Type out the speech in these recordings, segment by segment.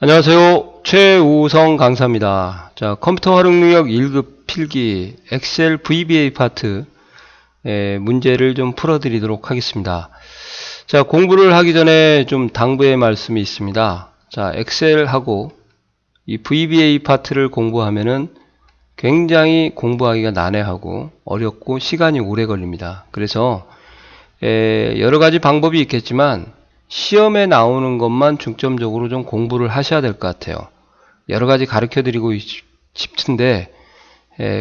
안녕하세요. 최우성 강사입니다. 자, 컴퓨터 활용 능력 1급 필기 엑셀 VBA 파트 문제를 좀 풀어드리도록 하겠습니다. 자, 공부를 하기 전에 좀 당부의 말씀이 있습니다. 자, 엑셀하고 이 VBA 파트를 공부하면은 굉장히 공부하기가 난해하고 어렵고 시간이 오래 걸립니다. 그래서 여러 가지 방법이 있겠지만 시험에 나오는 것만 중점적으로 좀 공부를 하셔야 될 것 같아요. 여러 가지 가르쳐 드리고 싶은데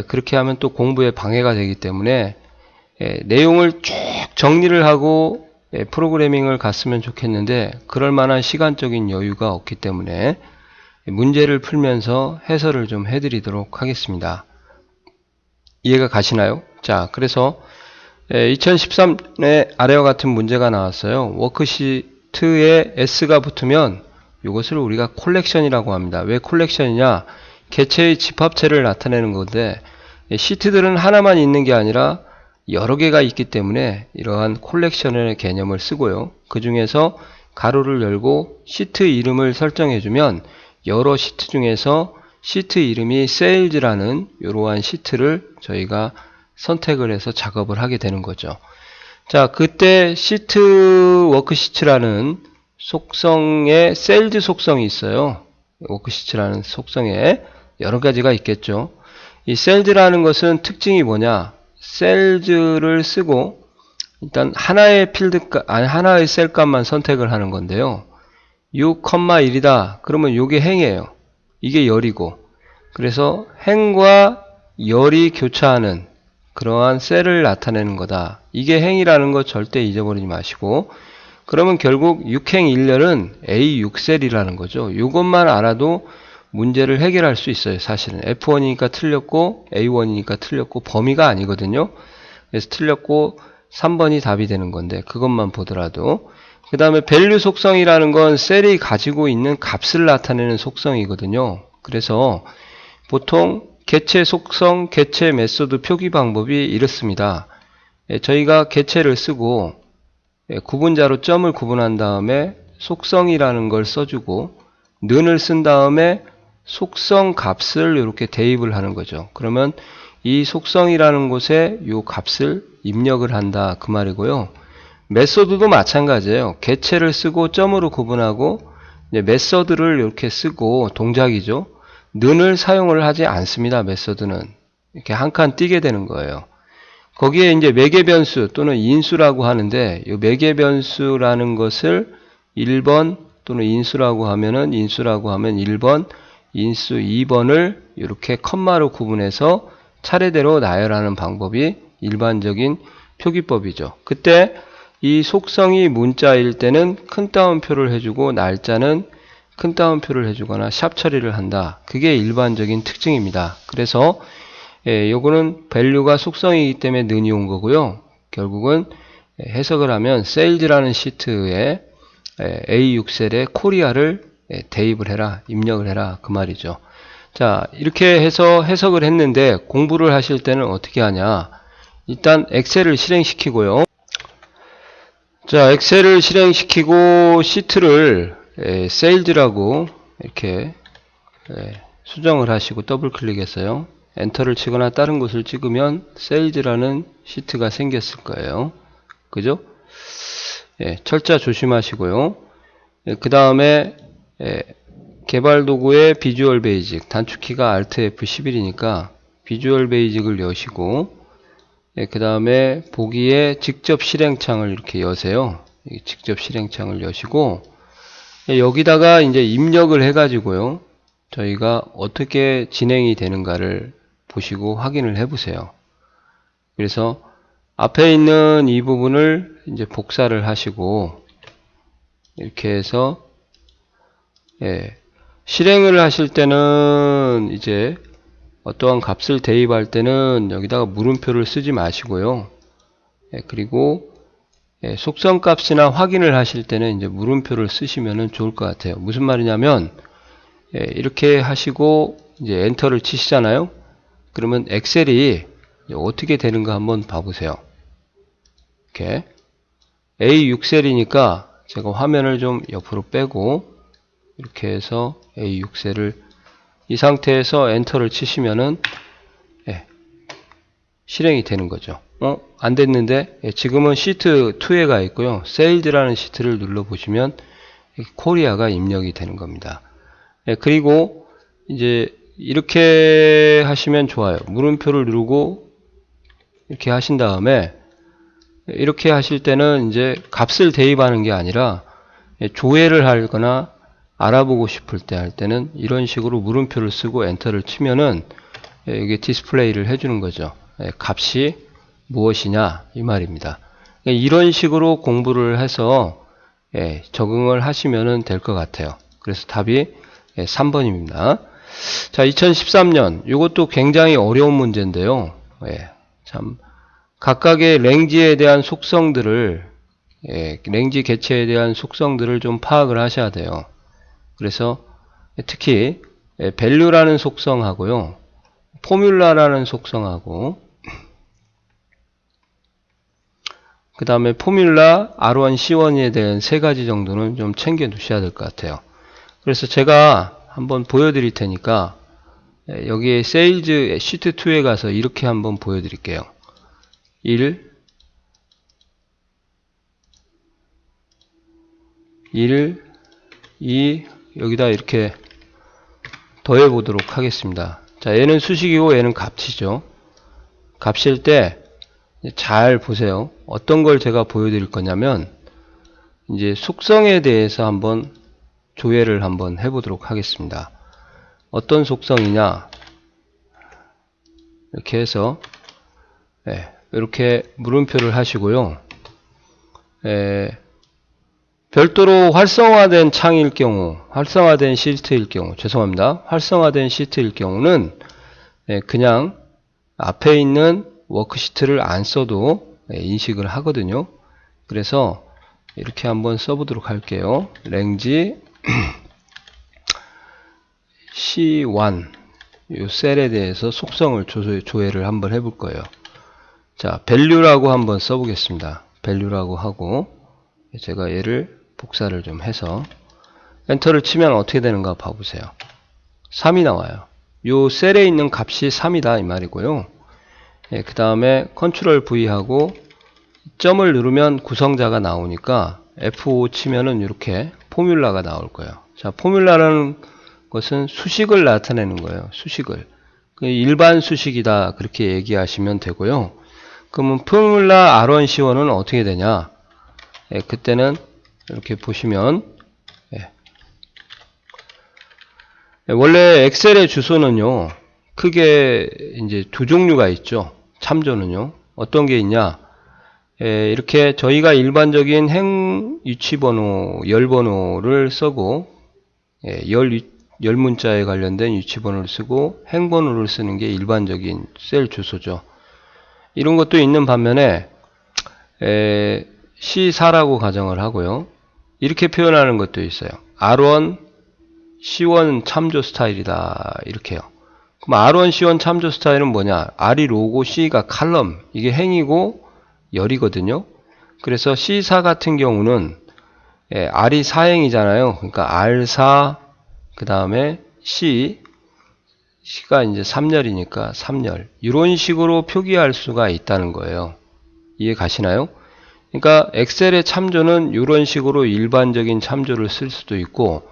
그렇게 하면 또 공부에 방해가 되기 때문에 내용을 쭉 정리를 하고 프로그래밍을 갔으면 좋겠는데 그럴 만한 시간적인 여유가 없기 때문에 문제를 풀면서 해설을 좀 해드리도록 하겠습니다. 이해가 가시나요? 자, 그래서 2013년에 아래와 같은 문제가 나왔어요. 워크시트에 S가 붙으면 이것을 우리가 콜렉션이라고 합니다. 왜 콜렉션이냐? 개체의 집합체를 나타내는 건데 시트들은 하나만 있는 게 아니라 여러 개가 있기 때문에 이러한 콜렉션의 개념을 쓰고요. 그 중에서 가로를 열고 시트 이름을 설정해주면 여러 시트 중에서 시트 이름이 세일즈라는 이러한 시트를 저희가 선택을 해서 작업을 하게 되는 거죠. 자, 그때 시트 워크시트라는 속성에 세일즈 속성이 있어요. 워크시트라는 속성에 여러 가지가 있겠죠. 이 세일즈라는 것은 특징이 뭐냐? 세일즈를 쓰고 일단 하나의 하나의 셀 값만 선택을 하는 건데요. 6,1이다. 그러면 이게 행이에요. 이게 열이고. 그래서 행과 열이 교차하는 그러한 셀을 나타내는 거다. 이게 행이라는 거 절대 잊어버리지 마시고, 그러면 결국 6행 1열은 A6셀이라는 거죠. 이것만 알아도 문제를 해결할 수 있어요. 사실은 F1이니까 틀렸고 A1이니까 틀렸고 범위가 아니거든요. 그래서 틀렸고 3번이 답이 되는 건데 그것만 보더라도, 그 다음에 밸류 속성이라는 건 셀이 가지고 있는 값을 나타내는 속성이거든요. 그래서 보통 개체 속성, 개체 메소드 표기 방법이 이렇습니다. 저희가 개체를 쓰고 구분자로 점을 구분한 다음에 속성이라는 걸 써주고 는을 쓴 다음에 속성 값을 이렇게 대입을 하는 거죠. 그러면 이 속성이라는 곳에 이 값을 입력을 한다 그 말이고요. 메소드도 마찬가지예요. 개체를 쓰고 점으로 구분하고 메소드를 이렇게 쓰고 동작이죠. 는을 사용을 하지 않습니다. 메소드는 이렇게 한 칸 띄게 되는 거예요. 거기에 이제 매개 변수 또는 인수라고 하는데 이 매개 변수라는 것을 1번 또는 인수라고 하면 1번, 인수 2번을 이렇게 컴마로 구분해서 차례대로 나열하는 방법이 일반적인 표기법이죠. 그때 이 속성이 문자일 때는 큰 따옴표를 해주고 날짜는 큰 따옴표를 해주거나 샵 처리를 한다. 그게 일반적인 특징입니다. 그래서 요거는 밸류가 속성이기 때문에 는이 온 거고요. 결국은 해석을 하면 세일즈라는 시트에 A6셀에 코리아를 대입을 해라, 입력을 해라 그 말이죠. 자, 이렇게 해서 해석을 했는데 공부를 하실 때는 어떻게 하냐? 일단 엑셀을 실행시키고요. 자, 엑셀을 실행시키고 시트를 세일즈라고 이렇게 수정을 하시고 더블 클릭했어요. 엔터를 치거나 다른 곳을 찍으면 세일즈라는 시트가 생겼을 거예요. 그죠? 철자 조심하시고요. 그 다음에 개발 도구의 비주얼 베이직, 단축키가 Alt F11이니까 비주얼 베이직을 여시고, 그 다음에 보기에 직접 실행창을 이렇게 여세요. 직접 실행창을 여시고, 여기다가 이제 입력을 해가지고요. 저희가 어떻게 진행이 되는가를 보시고 확인을 해보세요. 그래서 앞에 있는 이 부분을 이제 복사를 하시고, 이렇게 해서, 실행을 하실 때는 이제 어떠한 값을 대입할 때는 여기다가 물음표를 쓰지 마시고요. 그리고 속성 값이나 확인을 하실 때는 이제 물음표를 쓰시면 좋을 것 같아요. 무슨 말이냐면 이렇게 하시고 이제 엔터를 치시잖아요. 그러면 엑셀이 어떻게 되는가 한번 봐보세요. 이렇게 A6셀이니까 제가 화면을 좀 옆으로 빼고 이렇게 해서 A6셀을 이 상태에서 엔터를 치시면은 실행이 되는 거죠. 안 됐는데 지금은 시트 2에 가 있고요. 세일즈라는 시트를 눌러 보시면 코리아가 입력이 되는 겁니다. 그리고 이제 이렇게 하시면 좋아요. 물음표를 누르고 이렇게 하신 다음에 이렇게 하실 때는 이제 값을 대입하는 게 아니라 조회를 하거나 알아보고 싶을 때 할 때는 이런 식으로 물음표를 쓰고 엔터를 치면은 이게 디스플레이를 해주는 거죠. 값이 무엇이냐 이 말입니다. 이런 식으로 공부를 해서 적응을 하시면 될 것 같아요. 그래서 답이 3번입니다. 자, 2013년 이것도 굉장히 어려운 문제인데요. 참 각각의 랭지에 대한 속성들을 랭지 개체에 대한 속성들을 좀 파악을 하셔야 돼요. 그래서 특히 value라는 속성하고요, 포뮬라라는 속성하고, 그 다음에 포뮬라, R1, C1에 대한 세 가지 정도는 좀 챙겨 두셔야 될 것 같아요. 그래서 제가 한번 보여드릴 테니까 여기에 세일즈 시트 2에 가서 이렇게 한번 보여드릴게요. 1, 2, 여기다 이렇게 더해 보도록 하겠습니다. 자, 얘는 수식이고 얘는 값이죠. 값일 때 잘 보세요. 어떤 걸 제가 보여드릴 거냐면 이제 속성에 대해서 한번 조회를 한번 해보도록 하겠습니다. 어떤 속성이냐, 이렇게 해서 이렇게 물음표를 하시고요. 별도로 활성화된 창일 경우, 활성화된 시트일 경우, 죄송합니다. 활성화된 시트일 경우는 그냥 앞에 있는 워크시트를 안 써도 인식을 하거든요. 그래서 이렇게 한번 써보도록 할게요. 랭지 C1 이 셀에 대해서 속성을 조회를 한번 해볼 거예요. 자, value라고 한번 써보겠습니다. value라고 하고 제가 얘를 복사를 좀 해서 엔터를 치면 어떻게 되는가 봐보세요. 3이 나와요. 요 셀에 있는 값이 3이다 이 말이고요. 그 다음에 컨트롤 V 하고 점을 누르면 구성자가 나오니까 F5 치면은 이렇게 포뮬라가 나올 거예요. 자, 포뮬라라는 것은 수식을 나타내는 거예요. 수식을. 일반 수식이다 그렇게 얘기하시면 되고요. 그러면 포뮬라 R1, C1은 어떻게 되냐? 그때는 이렇게 보시면 원래 엑셀의 주소는요, 크게 이제 두 종류가 있죠. 참조는요. 어떤 게 있냐? 이렇게 저희가 일반적인 행 유치번호, 열번호를 쓰고, 열 문자에 관련된 유치번호를 쓰고, 행번호를 쓰는 게 일반적인 셀 주소죠. 이런 것도 있는 반면에, C4라고 가정을 하고요. 이렇게 표현하는 것도 있어요. R1, C1 참조 스타일이다. 이렇게요. 그럼 R1, C1 참조 스타일은 뭐냐? R이 로고, C가 칼럼. 이게 행이고 열이거든요. 그래서 C4 같은 경우는 R이 4행이잖아요. 그러니까 R4, 그 다음에 C가 이제 3열이니까 3열. 이런 식으로 표기할 수가 있다는 거예요. 이해 가시나요? 그러니까 엑셀의 참조는 이런 식으로 일반적인 참조를 쓸 수도 있고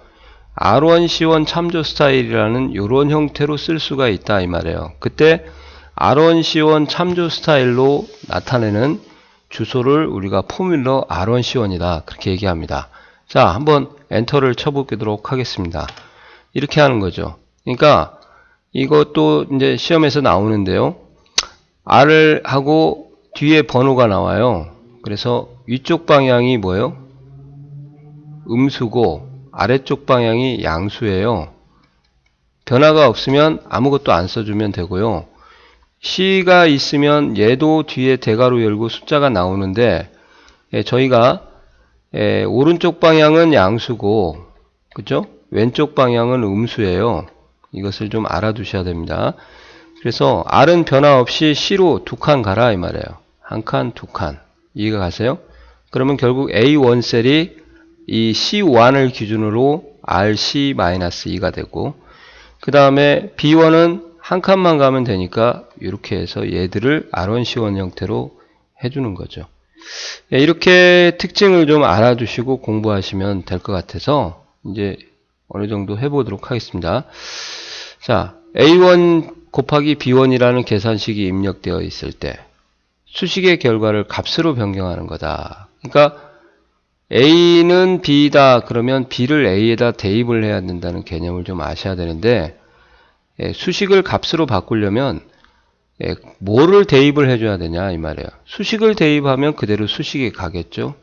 R1, C1 참조 스타일이라는 이런 형태로 쓸 수가 있다 이 말이에요. 그때 R1, C1 참조 스타일로 나타내는 주소를 우리가 포뮬러 R1, C1이다 그렇게 얘기합니다. 자, 한번 엔터를 쳐보도록 하겠습니다. 이렇게 하는 거죠. 그러니까 이것도 이제 시험에서 나오는데요. R을 하고 뒤에 번호가 나와요. 그래서 위쪽 방향이 뭐예요? 음수고 아래쪽 방향이 양수예요. 변화가 없으면 아무것도 안 써주면 되고요. C가 있으면 얘도 뒤에 대괄호 열고 숫자가 나오는데 저희가 오른쪽 방향은 양수고 그죠? 왼쪽 방향은 음수예요. 이것을 좀 알아두셔야 됩니다. 그래서 R은 변화 없이 C로 두 칸 가라 이 말이에요. 한 칸, 두 칸. 이해가 가세요? 그러면 결국 A1 셀이 이 C1을 기준으로 RC-2가 되고, 그 다음에 B1은 한 칸만 가면 되니까 이렇게 해서 얘들을 R1C1 형태로 해주는 거죠. 이렇게 특징을 좀 알아두시고 공부하시면 될 것 같아서 이제 어느 정도 해보도록 하겠습니다. 자, A1 곱하기 B1이라는 계산식이 입력되어 있을 때 수식의 결과를 값으로 변경하는 거다. 그러니까 A는 B다 그러면 B를 A에다 대입을 해야 된다는 개념을 좀 아셔야 되는데, 수식을 값으로 바꾸려면 뭐를 대입을 해줘야 되냐 이 말이에요. 수식을 대입하면 그대로 수식이 가겠죠.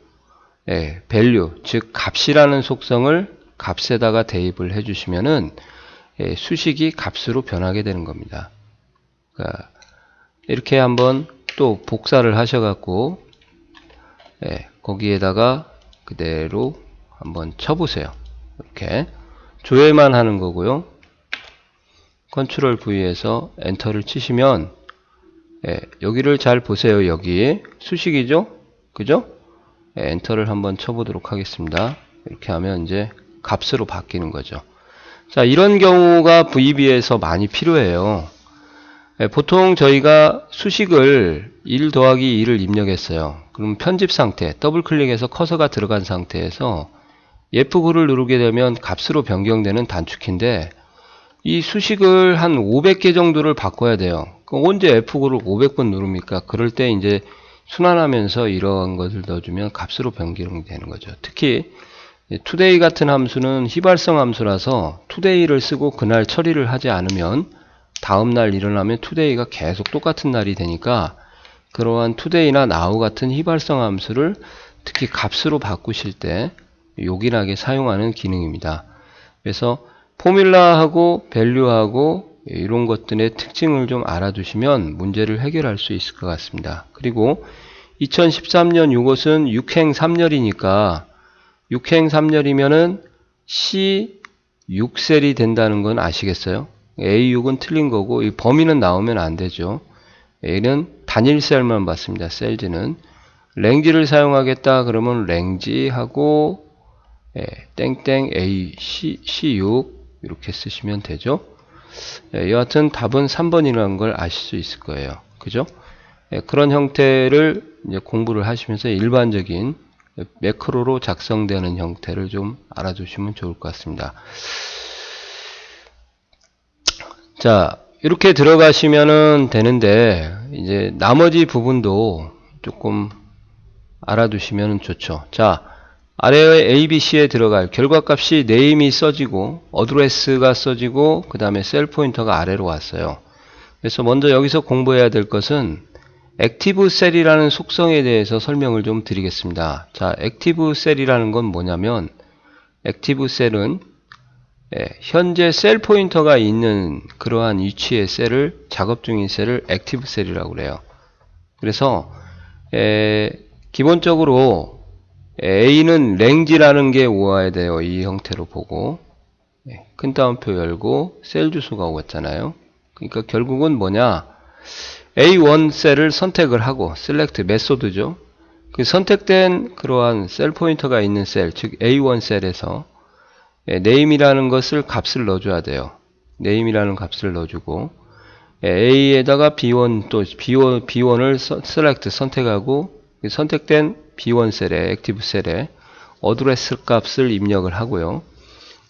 value 즉 값이라는 속성을 값에다가 대입을 해주시면은 수식이 값으로 변하게 되는 겁니다. 그러니까 이렇게 한번 또 복사를 하셔갖고 거기에다가 그대로 한번 쳐보세요. 이렇게 조회만 하는 거고요. 컨트롤 V에서 엔터를 치시면 여기를 잘 보세요. 여기 수식이죠? 그죠? 엔터를 한번 쳐보도록 하겠습니다. 이렇게 하면 이제 값으로 바뀌는 거죠. 자, 이런 경우가 VB에서 많이 필요해요. 보통 저희가 수식을 1 더하기 2를 입력했어요. 그럼 편집 상태, 더블 클릭해서 커서가 들어간 상태에서 F9를 누르게 되면 값으로 변경되는 단축키인데, 이 수식을 한 500개 정도를 바꿔야 돼요. 그럼 언제 F9를 500번 누릅니까? 그럴 때 이제 순환하면서 이러한 것을 넣어주면 값으로 변경이 되는 거죠. 특히 today 같은 함수는 휘발성 함수라서 today를 쓰고 그날 처리를 하지 않으면 다음날 일어나면 today가 계속 똑같은 날이 되니까, 그러한 today나 now 같은 휘발성 함수를 특히 값으로 바꾸실 때 요긴하게 사용하는 기능입니다. 그래서 포뮬라하고 밸류하고 이런 것들의 특징을 좀 알아두시면 문제를 해결할 수 있을 것 같습니다. 그리고 2013년 이것은 6행 3열이니까 6행 3열이면은 C6셀이 된다는 건 아시겠어요? A6은 틀린 거고 이 범위는 나오면 안 되죠. A는 단일 셀만 받습니다. 셀즈는 랭지를 사용하겠다 그러면 랭지 하고 땡땡 A C6 이렇게 쓰시면 되죠. 여하튼 답은 3번이라는 걸 아실 수 있을 거예요. 그죠? 그런 형태를 이제 공부를 하시면서 일반적인 매크로로 작성되는 형태를 좀 알아두시면 좋을 것 같습니다. 자, 이렇게 들어가시면은 되는데, 이제 나머지 부분도 조금 알아두시면 좋죠. 자, 아래의 ABC에 들어갈 결과값이 name이 써지고 address가 써지고 그 다음에 셀 포인터가 아래로 왔어요. 그래서 먼저 여기서 공부해야 될 것은 액티브 셀이라는 속성에 대해서 설명을 좀 드리겠습니다. 자, 액티브 셀이라는 건 뭐냐면, 액티브 셀은 현재 셀 포인터가 있는 그러한 위치의 셀을, 작업 중인 셀을 액티브 셀이라고 그래요. 그래서 기본적으로 A는 랭지라는 게 오와야 돼요. 이 형태로 보고 큰 따옴표 열고 셀 주소가 오겠잖아요. 그러니까 결국은 뭐냐, A1 셀을 선택을 하고 select 메소드죠. 그 선택된 그러한 셀 포인터가 있는 셀, 즉 A1 셀에서 name이라는 것을 값을 넣어줘야 돼요. name이라는 값을 넣어주고 A에다가 B1 또 B1을 select 선택하고 선택된 B1 셀에 액티브 셀에 어드레스 값을 입력을 하고요.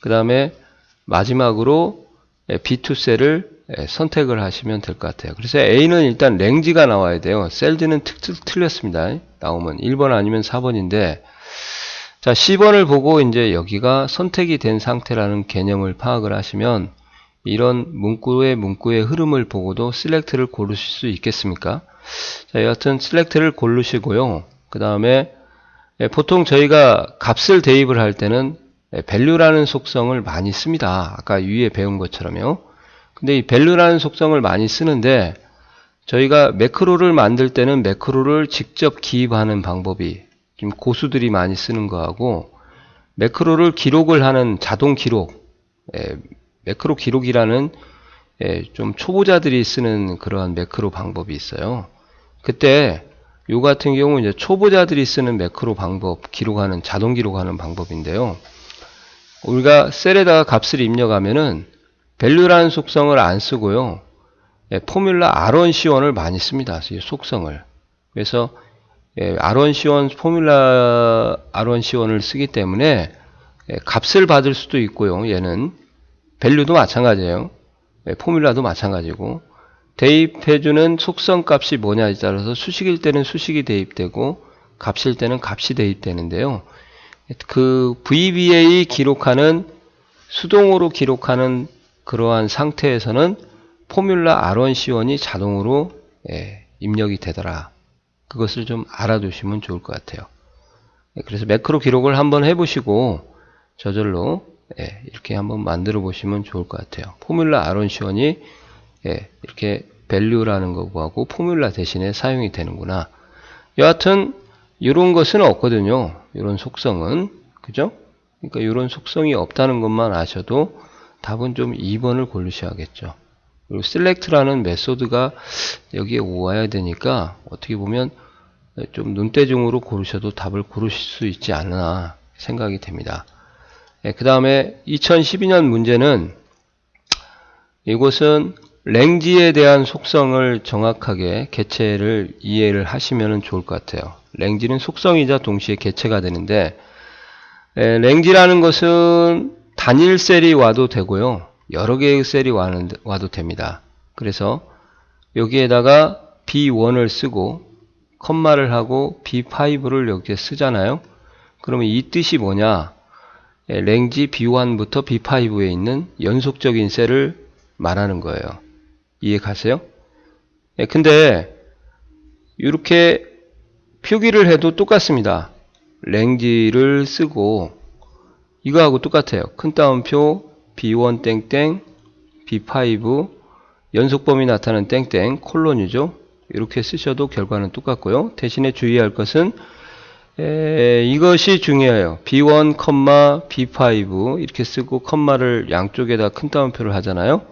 그 다음에 마지막으로 B2 셀을 선택을 하시면 될 것 같아요. 그래서 A는 일단 랭지가 나와야 돼요. 셀즈는 틀렸습니다. 나오면 1번 아니면 4번인데, 자, C번을 보고 이제 여기가 선택이 된 상태라는 개념을 파악을 하시면 이런 문구의 흐름을 보고도 셀렉트를 고르실 수 있겠습니까? 자, 여하튼 셀렉트를 고르시고요. 그 다음에 보통 저희가 값을 대입을 할 때는 value라는 속성을 많이 씁니다. 아까 위에 배운 것처럼요. 근데 이 value라는 속성을 많이 쓰는데 저희가 매크로를 만들 때는 매크로를 직접 기입하는 방법이 지금 고수들이 많이 쓰는 거하고, 매크로를 기록을 하는 자동 기록, 매크로 기록이라는 좀 초보자들이 쓰는 그러한 매크로 방법이 있어요. 그때 요 같은 경우 이제 초보자들이 쓰는 매크로 방법, 기록하는, 자동 기록하는 방법인데요. 우리가 셀에다가 값을 입력하면은 value라는 속성을 안 쓰고요. 포뮬라 R1C1을 많이 씁니다. 이 속성을. 그래서 R1C1 포뮬라 R1C1을 쓰기 때문에 값을 받을 수도 있고요. 얘는 value도 마찬가지예요. 포뮬라도 마찬가지고 대입해주는 속성 값이 뭐냐에 따라서 수식일 때는 수식이 대입되고 값일 때는 값이 대입되는데요. 그 VBA 기록하는 수동으로 기록하는 그러한 상태에서는 포뮬라 R1C1이 자동으로 입력이 되더라. 그것을 좀 알아두시면 좋을 것 같아요. 그래서 매크로 기록을 한번 해보시고 저절로 이렇게 한번 만들어 보시면 좋을 것 같아요. 포뮬라 R1C1이 이렇게 value라는 거하고 포뮬라 대신에 사용이 되는구나. 여하튼 이런 것은 없거든요. 이런 속성은. 그죠? 그러니까 이런 속성이 없다는 것만 아셔도 답은 좀 2번을 고르셔야겠죠. 그리고 select라는 메소드가 여기에 와야 되니까 어떻게 보면 좀 눈대중으로 고르셔도 답을 고르실 수 있지 않나 생각이 됩니다. 그 다음에 2012년 문제는 이것은 랭지에 대한 속성을 정확하게 개체를 이해를 하시면 좋을 것 같아요. 랭지는 속성이자 동시에 개체가 되는데 랭지라는 것은 단일 셀이 와도 되고요. 여러 개의 셀이 와도 됩니다. 그래서 여기에다가 B1을 쓰고 컴마를 하고 B5를 여기에 쓰잖아요. 그러면 이 뜻이 뭐냐? 랭지 B1부터 B5에 있는 연속적인 셀을 말하는 거예요. 이해 가세요? 근데 이렇게 표기를 해도 똑같습니다. 랭지를 쓰고 이거하고 똑같아요. 큰 따옴표 B1 땡땡 B5 연속범위 나타나는 땡땡 콜론이죠. 이렇게 쓰셔도 결과는 똑같고요. 대신에 주의할 것은 이것이 중요해요. B1, B5 이렇게 쓰고 컴마를 양쪽에다 큰 따옴표를 하잖아요.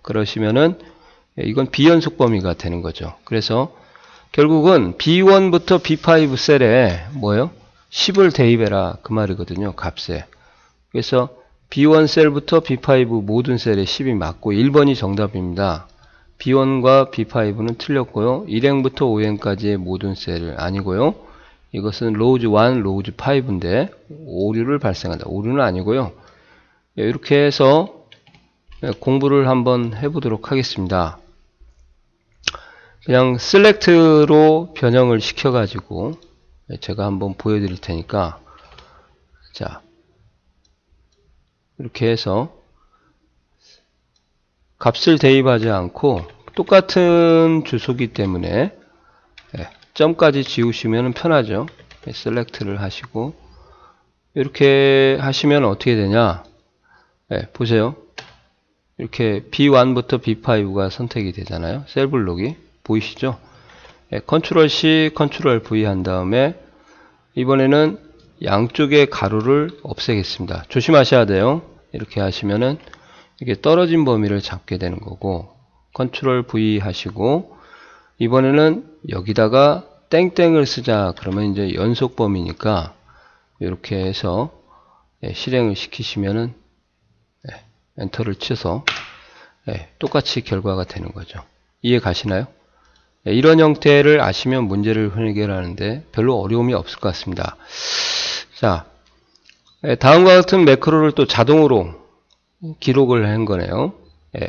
그러시면은 이건 비연속 범위가 되는 거죠. 그래서 결국은 B1부터 B5 셀에 뭐예요? 10을 대입해라 그 말이거든요. 값에. 그래서 B1 셀부터 B5 모든 셀에 10이 맞고 1번이 정답입니다. B1과 B5는 틀렸고요. 1행부터 5행까지의 모든 셀을 아니고요. 이것은 로우즈 1, 로우즈 5인데 오류를 발생한다. 오류는 아니고요. 이렇게 해서 공부를 한번 해보도록 하겠습니다. 그냥 select로 변형을 시켜가지고 제가 한번 보여드릴 테니까 자 이렇게 해서 값을 대입하지 않고 똑같은 주소기 때문에 점까지 지우시면 편하죠. select를 하시고 이렇게 하시면 어떻게 되냐? 보세요. 이렇게 B1부터 B5가 선택이 되잖아요. 셀 블록이 보이시죠? 컨트롤 C, 컨트롤 V 한 다음에 이번에는 양쪽의 가로를 없애겠습니다. 조심하셔야 돼요. 이렇게 하시면은 이게 떨어진 범위를 잡게 되는 거고 컨트롤 V 하시고 이번에는 여기다가 땡땡을 쓰자 그러면 이제 연속 범위니까 이렇게 해서 실행을 시키시면은 엔터를 쳐서 똑같이 결과가 되는 거죠. 이해 가시나요? 이런 형태를 아시면 문제를 해결하는데 별로 어려움이 없을 것 같습니다. 자, 다음과 같은 매크로를 또 자동으로 기록을 한 거네요.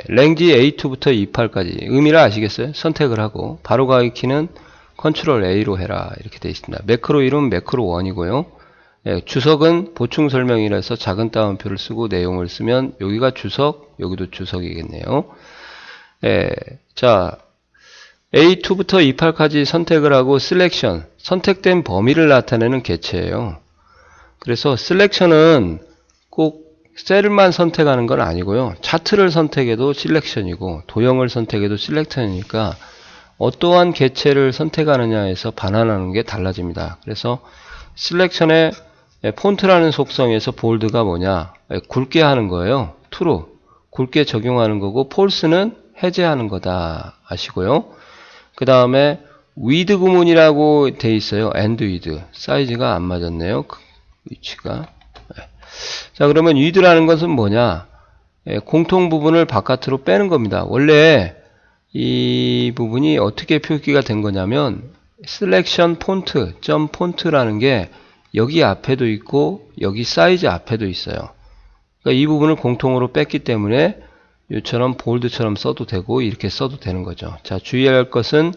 랭지 A2부터 E8까지 의미를 아시겠어요? 선택을 하고 바로 가기 키는 컨트롤 A로 해라 이렇게 되어 있습니다. 매크로 이름 매크로 1이고요. 주석은 보충 설명이라서 작은 따옴표를 쓰고 내용을 쓰면 여기가 주석, 여기도 주석이겠네요. 자, A2부터 E8까지 선택을 하고 셀렉션, 선택된 범위를 나타내는 개체예요. 그래서 셀렉션은 꼭 셀만 선택하는 건 아니고요. 차트를 선택해도 셀렉션이고 도형을 선택해도 셀렉션이니까 어떠한 개체를 선택하느냐에서 반환하는 게 달라집니다. 그래서 셀렉션의 폰트라는 속성에서 볼드가 뭐냐? 굵게 하는 거예요. true, 굵게 적용하는 거고 false는 해제하는 거다 아시고요. 그 다음에 with 구문이라고 돼 있어요. and with 사이즈가 안 맞았네요. 위치가 자, 그러면 with라는 것은 뭐냐? 공통 부분을 바깥으로 빼는 겁니다. 원래 이 부분이 어떻게 표기가 된 거냐면 selection font, .font라는 게 여기 앞에도 있고 여기 사이즈 앞에도 있어요. 그러니까 이 부분을 공통으로 뺐기 때문에 이처럼 볼드처럼 써도 되고 이렇게 써도 되는 거죠. 자, 주의할 것은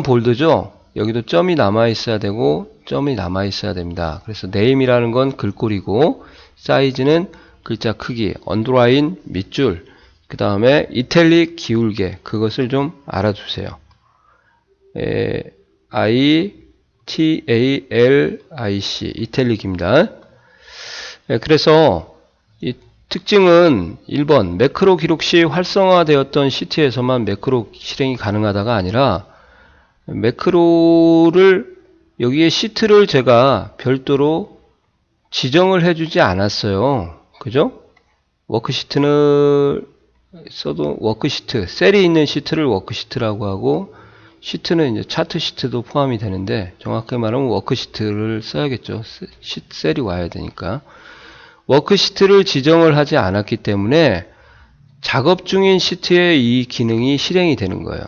.볼드죠. 여기도 점이 남아 있어야 되고 점이 남아 있어야 됩니다. 그래서 name이라는 건 글꼴이고 사이즈는 글자 크기, 언더라인 밑줄, 그 다음에 이탈릭 기울개, 그것을 좀 알아두세요. ITALIC 이탈릭입니다. 그래서 이 특징은 1번 매크로 기록 시 활성화되었던 시트에서만 매크로 실행이 가능하다가 아니라 매크로를 여기에 시트를 제가 별도로 지정을 해주지 않았어요. 그죠? 워크시트는 써도 워크시트, 셀이 있는 시트를 워크시트라고 하고 시트는 이제 차트 시트도 포함이 되는데 정확하게 말하면 워크시트를 써야겠죠. 셀이 와야 되니까. 워크시트를 지정을 하지 않았기 때문에 작업 중인 시트에 이 기능이 실행이 되는 거예요.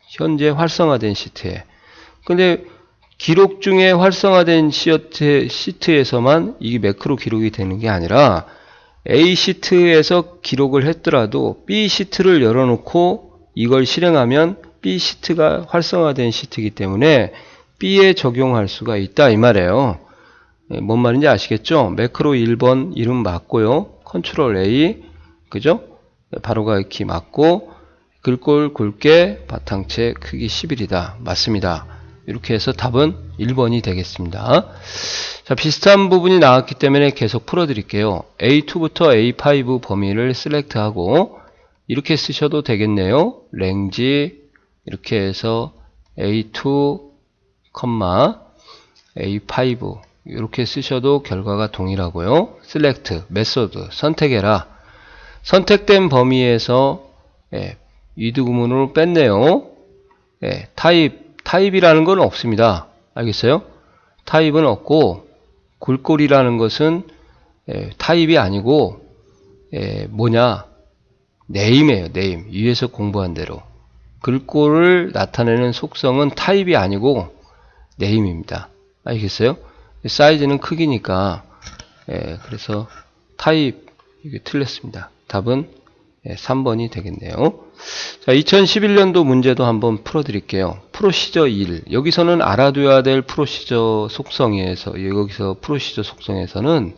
현재 활성화된 시트에. 근데 기록 중에 활성화된 시트에서만 이 매크로 기록이 되는 게 아니라 A 시트에서 기록을 했더라도 B 시트를 열어놓고 이걸 실행하면 B 시트가 활성화된 시트이기 때문에 B에 적용할 수가 있다 이 말이에요. 뭔 말인지 아시겠죠? 매크로 1번 이름 맞고요. 컨트롤 A, 그죠? 바로가기 키 맞고 글꼴 굵게 바탕체 크기 11이다. 맞습니다. 이렇게 해서 답은 1번이 되겠습니다. 자, 비슷한 부분이 나왔기 때문에 계속 풀어드릴게요. A2부터 A5 범위를 셀렉트하고 이렇게 쓰셔도 되겠네요. 랭지 이렇게 해서 A2, A5 이렇게 쓰셔도 결과가 동일하고요. 셀렉트, 메소드, 선택해라. 선택된 범위에서 위드 구문으로 뺐네요. 타입이라는 건 없습니다. 알겠어요? 타입은 없고 글꼴이라는 것은 타입이 아니고 뭐냐? 네임이에요. 네임. 위에서 공부한 대로. 글꼴을 나타내는 속성은 타입이 아니고 네임입니다. 알겠어요? 사이즈는 크기니까 그래서 타입 이게 틀렸습니다. 답은 3번이 되겠네요. 자, 2011년도 문제도 한번 풀어드릴게요. 프로시저 1. 여기서는 알아둬야 될 프로시저 속성에서 여기서 프로시저 속성에서는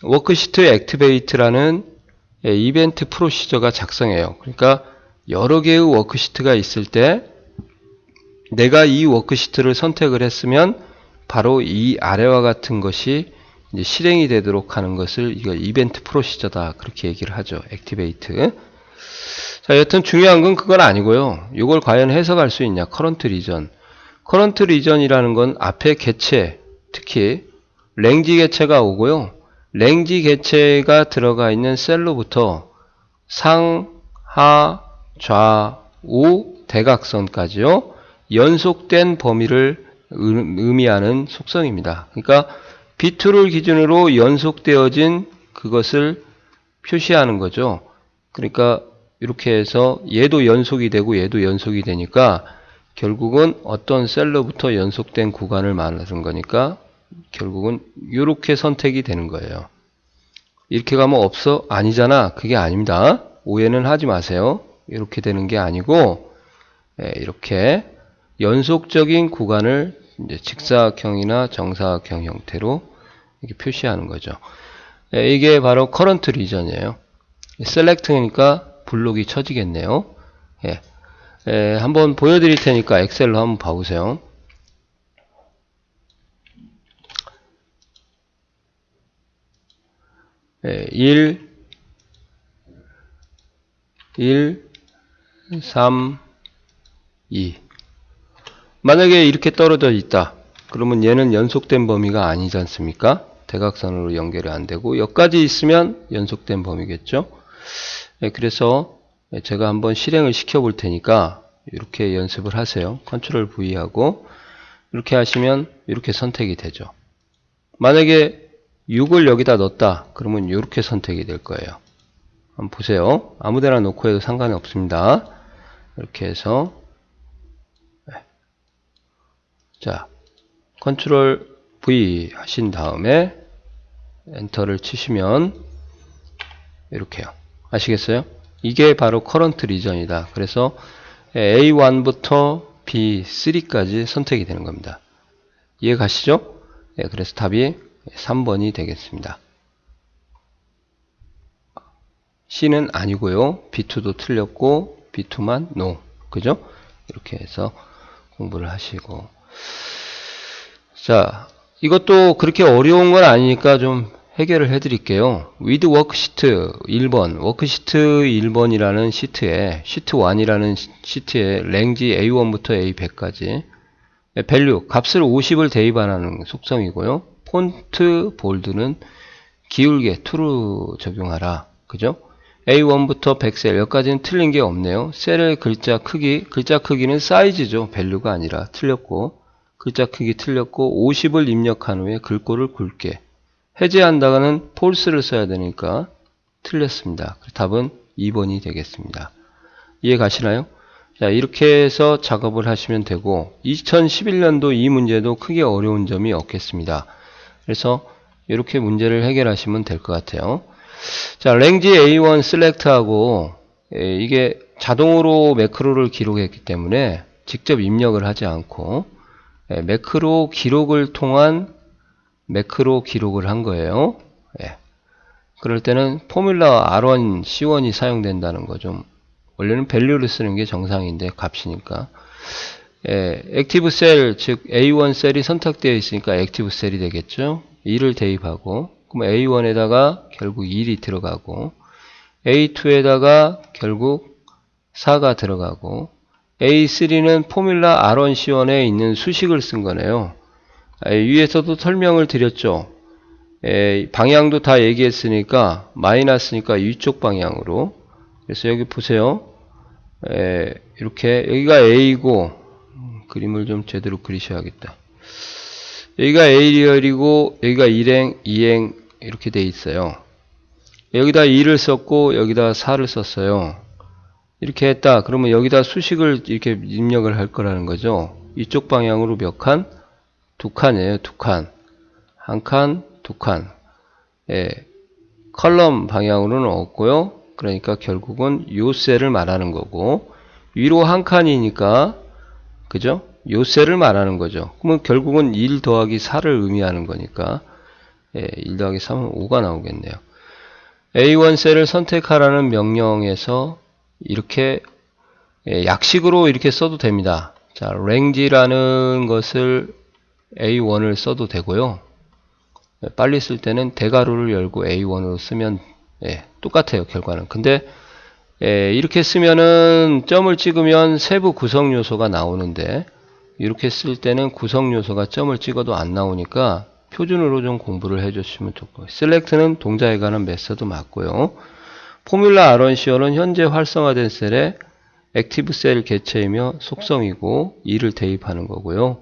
워크시트 액티베이트라는 이벤트 프로시저가 작성해요. 그러니까 여러 개의 워크시트가 있을 때 내가 이 워크시트를 선택을 했으면 바로 이 아래와 같은 것이 이제 실행이 되도록 하는 것을 이거 이벤트 프로시저다 그렇게 얘기를 하죠. 액티베이트. 자, 여튼 중요한 건 그건 아니고요. 이걸 과연 해석할 수 있냐? 커런트 리전. 커런트 리전이라는 건 앞에 개체, 특히 랭지 개체가 오고요. 랭지 개체가 들어가 있는 셀로부터 상, 하, 좌, 우, 대각선까지요. 연속된 범위를 의미하는 속성입니다. 그러니까 비트를 기준으로 연속되어진 그것을 표시하는 거죠. 그러니까 이렇게 해서 얘도 연속이 되고 얘도 연속이 되니까 결국은 어떤 셀로부터 연속된 구간을 말하는 거니까 결국은 이렇게 선택이 되는 거예요. 이렇게 가면 없어? 아니잖아. 그게 아닙니다. 오해는 하지 마세요. 이렇게 되는 게 아니고 이렇게 연속적인 구간을 이제 직사각형이나 정사각형 형태로 이렇게 표시하는 거죠. 이게 바로 커런트 리전이에요. 셀렉트니까 블록이 쳐지겠네요. 한번 보여드릴 테니까 엑셀로 한번 봐보세요. 예, 1, 3, 2. 만약에 이렇게 떨어져 있다. 그러면 얘는 연속된 범위가 아니지 않습니까? 대각선으로 연결이 안 되고 여기까지 있으면 연속된 범위겠죠. 그래서 제가 한번 실행을 시켜 볼 테니까 이렇게 연습을 하세요. 컨트롤 V 하고 이렇게 하시면 이렇게 선택이 되죠. 만약에 6을 여기다 넣었다. 그러면 이렇게 선택이 될 거예요. 한번 보세요. 아무데나 놓고 해도 상관이 없습니다. 이렇게 해서 자, 컨트롤 V 하신 다음에 엔터를 치시면 이렇게요. 아시겠어요? 이게 바로 커런트 리전이다. 그래서 A1부터 B3까지 선택이 되는 겁니다. 이해 가시죠? 네, 그래서 답이 3번이 되겠습니다. C는 아니고요. B2도 틀렸고 B2만 NO. 그죠? 이렇게 해서 공부를 하시고, 자, 이것도 그렇게 어려운 건 아니니까 좀 해결을 해 드릴게요. with 워크시트 1번, 워크시트 1번이라는 시트에, 시트 1이라는 시트에 랭지 A1부터 A100까지 밸류, 값을 50을 대입하는 속성이고요. 폰트 볼드는 기울게 true 적용하라. 그죠? A1부터 100셀, 여기까지는 틀린 게 없네요. 셀의 글자 크기는 사이즈죠. 밸류가 아니라 틀렸고, 글자 크기 틀렸고, 50을 입력한 후에 글꼴을 굵게. 해제한다가는 false를 써야 되니까 틀렸습니다. 답은 2번이 되겠습니다. 이해 가시나요? 자, 이렇게 해서 작업을 하시면 되고, 2011년도 이 문제도 크게 어려운 점이 없겠습니다. 그래서 이렇게 문제를 해결하시면 될 것 같아요. 자, 랭지 A1 select하고 이게 자동으로 매크로를 기록했기 때문에 직접 입력을 하지 않고 매크로 기록을 통한 매크로 기록을 한 거예요. 그럴 때는 포뮬라 R1, C1이 사용된다는 거죠. 원래는 밸류를 쓰는 게 정상인데 값이니까. 액티브 셀, 즉 A1 셀이 선택되어 있으니까 액티브 셀이 되겠죠. 2를 대입하고, 그럼 A1에다가 결국 1이 들어가고, A2에다가 결국 4가 들어가고, A3는 포뮬라 R1, C1에 있는 수식을 쓴 거네요. 위에서도 설명을 드렸죠. 방향도 다 얘기했으니까 마이너스니까 위쪽 방향으로. 그래서 여기 보세요. 이렇게 여기가 A고, 그림을 좀 제대로 그리셔야겠다. 여기가 A리얼이고 여기가 1행, 2행 이렇게 돼 있어요. 여기다 2를 썼고 여기다 4를 썼어요. 이렇게 했다. 그러면 여기다 수식을 이렇게 입력을 할 거라는 거죠. 이쪽 방향으로 몇 칸? 2칸이에요. 2칸. 한 칸, 2칸. 컬럼 방향으로는 없고요. 그러니까 결국은 요 셀을 말하는 거고, 위로 한 칸이니까, 그죠? 요 셀을 말하는 거죠. 그러면 결국은 1 더하기 4를 의미하는 거니까, 1 더하기 3은 5가 나오겠네요. A1 셀을 선택하라는 명령에서 이렇게 약식으로 이렇게 써도 됩니다. 자, range라는 것을 A1을 써도 되고요. 빨리 쓸 때는 대괄호를 열고 A1으로 쓰면 똑같아요, 결과는. 근데 이렇게 쓰면은 점을 찍으면 세부 구성 요소가 나오는데, 이렇게 쓸 때는 구성 요소가 점을 찍어도 안 나오니까 표준으로 좀 공부를 해주시면 좋고, select는 동작에 관한 메서드 맞고요. 포뮬라 R1, C1은 현재 활성화된 셀에 액티브 셀 개체이며 속성이고 2를 대입하는 거고요.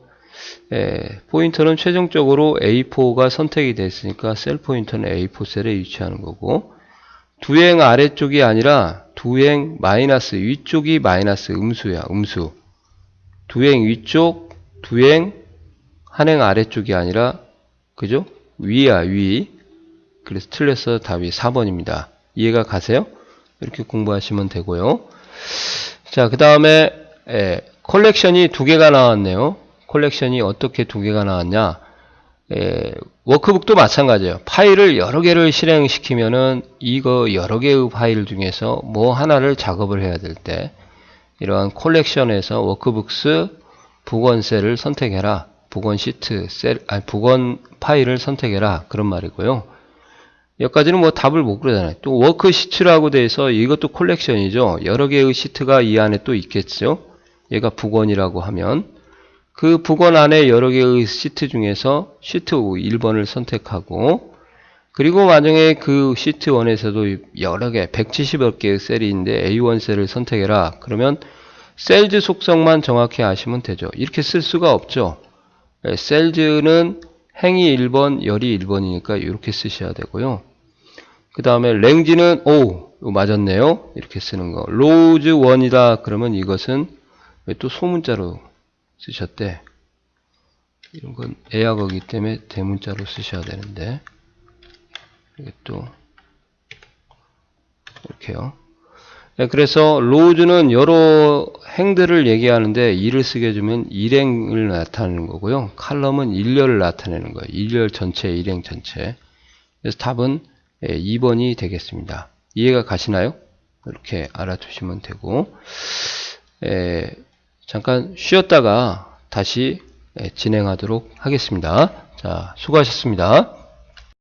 포인터는 최종적으로 A4가 선택이 됐으니까 셀 포인터는 A4 셀에 위치하는 거고, 두행 아래쪽이 아니라 두행 마이너스 위쪽이 마이너스 음수야, 음수. 두행 위쪽, 두행 한행 아래쪽이 아니라, 그죠? 위야, 위. 그래서 틀려서 답이 4번입니다. 이해가 가세요? 이렇게 공부하시면 되고요. 자, 그 다음에 컬렉션이 2개가 나왔네요. 컬렉션이 어떻게 2개가 나왔냐? 워크북도 마찬가지예요. 파일을 여러 개를 실행시키면은 이거 여러 개의 파일 중에서 뭐 하나를 작업을 해야 될 때 이러한 컬렉션에서 워크북스 복원 셀을 선택해라. 복원 시트 셀, 아니 복원 파일을 선택해라. 그런 말이고요. 여기까지는 뭐 답을 못 그러잖아요. 또 워크 시트라고 돼서 이것도 컬렉션이죠. 여러 개의 시트가 이 안에 또 있겠죠. 얘가 복원이라고 하면 그 복원 안에 여러 개의 시트 중에서 시트 1번을 선택하고, 그리고 만약에 그 시트 1에서도 여러 개 170여 개의 셀이 있는데 A1 셀을 선택해라. 그러면 셀즈 속성만 정확히 아시면 되죠. 이렇게 쓸 수가 없죠. 셀즈는 행이 1번, 열이 1번이니까 이렇게 쓰셔야 되고요. 그 다음에 랭지는 이거 맞았네요. 이렇게 쓰는 거. 로즈 1이다 그러면 이것은 왜 또 소문자로 쓰셨대? 이런 건 애약어기 때문에 대문자로 쓰셔야 되는데 이게 또 이렇게요. 네, 그래서 로즈는 여러 행들을 얘기하는데 일을 쓰게 해주면 일행을 나타내는 거고요. 칼럼은 일렬을 나타내는 거예요. 일렬 전체, 일행 전체. 그래서 답은 2번이 되겠습니다. 이해가 가시나요? 이렇게 알아두시면 되고, 잠깐 쉬었다가 다시 진행하도록 하겠습니다. 자, 수고하셨습니다.